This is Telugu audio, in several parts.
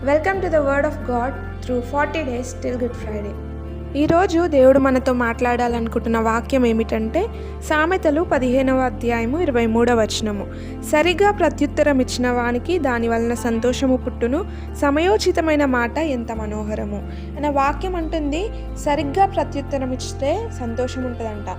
Welcome to the Word of God through 40 days till Good Friday. ఈరోజు దేవుడు మనతో మాట్లాడాలనుకుంటున్న వాక్యం ఏమిటంటే సామెతలు 15వ అధ్యాయము 23వ వచనము. సరిగా ప్రత్యుత్తరం ఇచ్చిన వానికి దాని వలన సంతోషము పుట్టును, సమయోచితమైన మాట ఎంత మనోహరము అనే వాక్యం అంటుంది. సరిగ్గా ప్రత్యుత్తరం ఇస్తే సంతోషం ఉంటుందంట.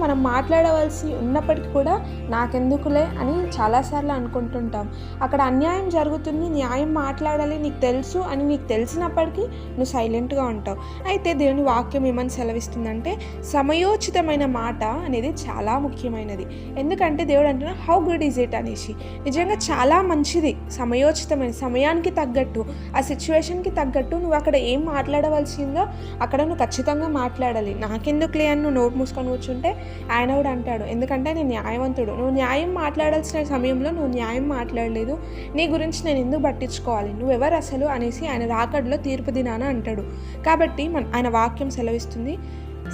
మనం మాట్లాడవలసి ఉన్నప్పటికీ కూడా నాకెందుకులే అని చాలాసార్లు అనుకుంటుంటాం. అక్కడ అన్యాయం జరుగుతుంది, న్యాయం మాట్లాడాలి నీకు తెలుసు అని నీకు తెలిసినప్పటికీ నువ్వు సైలెంట్గా ఉంటావు. అయితే దేవుని వాక్యం ఏమని సెలవిస్తుందంటే సమయోచితమైన మాట అనేది చాలా ముఖ్యమైనది. ఎందుకంటే దేవుడు అంటున్నా హౌ గుడ్ ఈజ్ ఇట్ అనేసి. నిజంగా చాలా మంచిది సమయోచితమైన, సమయానికి తగ్గట్టు, ఆ సిచ్యువేషన్కి తగ్గట్టు నువ్వు అక్కడ ఏం మాట్లాడవలసిందో అక్కడ నువ్వు ఖచ్చితంగా మాట్లాడాలి. నాకెందుకులే అని నువ్వు నోరు మూసుకొని కూర్చుంటే ఆయన కూడా అంటాడు, ఎందుకంటే నేను న్యాయవంతుడు. నువ్వు న్యాయం మాట్లాడాల్సిన సమయంలో నువ్వు న్యాయం మాట్లాడలేదు, నీ గురించి నేను ఎందుకు పట్టించుకోవాలి, నువ్వెవరు అసలు అనేసి ఆయన రాకడలో తీర్పు దినాన అంటాడు. కాబట్టి ఆయన వాక్యం సెలవిస్తుంది,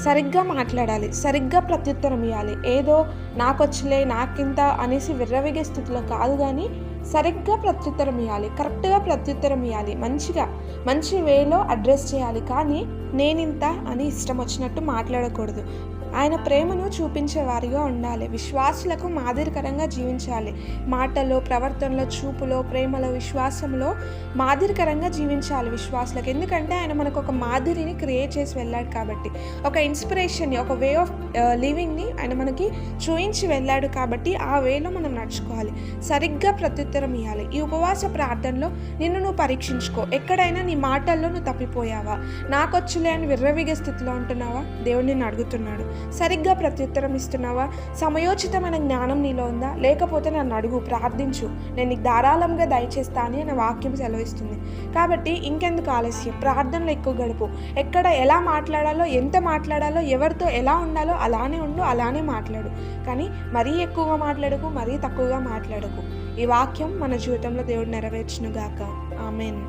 సరిగ్గా మాట్లాడాలి, సరిగ్గా ప్రత్యుత్తరం ఇవ్వాలి. ఏదో నాకొచ్చులే నాకింత అనేసి విర్రవిగే స్థితిలో కాదు, కానీ సరిగ్గా ప్రత్యుత్తరం ఇవ్వాలి, కరెక్ట్గా ప్రత్యుత్తరం ఇవ్వాలి, మంచి వేలో అడ్రస్ చేయాలి. కానీ నేనింత అని ఇష్టం వచ్చినట్టు మాట్లాడకూడదు. ఆయన ప్రేమను చూపించే వారిగా ఉండాలి. విశ్వాసులకు మాదిరికరంగా జీవించాలి. మాటలో, ప్రవర్తనలో, చూపులో, ప్రేమలో, విశ్వాసంలో మాదిరికరంగా జీవించాలి విశ్వాసులకు. ఎందుకంటే ఆయన మనకు ఒక మాదిరిని క్రియేట్ చేసి వెళ్ళాడు కాబట్టి, ఒక ఇన్స్పిరేషన్ని, ఒక వే ఆఫ్ లివింగ్ని ఆయన మనకి చూయించి వెళ్ళాడు కాబట్టి ఆ వేలో మనం నడుచుకోవాలి. సరిగ్గా ప్రత్యుత్తరం ఇవ్వాలి. ఈ ఉపవాస ప్రార్థనలో నిన్ను నువ్వు పరీక్షించుకో. ఎక్కడైనా నీ మాటల్లో నువ్వు తప్పిపోయావా, నాకొచ్చులే అని విర్రవిగే స్థితిలో ఉంటున్నావా? దేవుడు నిన్ను అడుగుతున్నాడు, సరిగ్గా ప్రత్యుత్తరం ఇస్తున్నావా? సమయోచితమైన జ్ఞానం నీలో ఉందా? లేకపోతే నన్ను అడుగు, ప్రార్థించు, నేను నీకు ధారాళంగా దయచేస్తా అని అనే వాక్యం సెలవిస్తుంది. కాబట్టి ఇంకెందుకు ఆలస్యం, ప్రార్థనలో ఎక్కువ గడుపు. ఎక్కడ ఎలా మాట్లాడాలో, ఎంత మాట్లాడాలో, ఎవరితో ఎలా ఉండాలో అలానే ఉండు, అలానే మాట్లాడు. కానీ మరీ ఎక్కువగా మాట్లాడకు, మరీ తక్కువగా మాట్లాడకు. ఈ వాక్యం మన జీవితంలో దేవుడు నెరవేర్చునుగాక. ఆమేన్.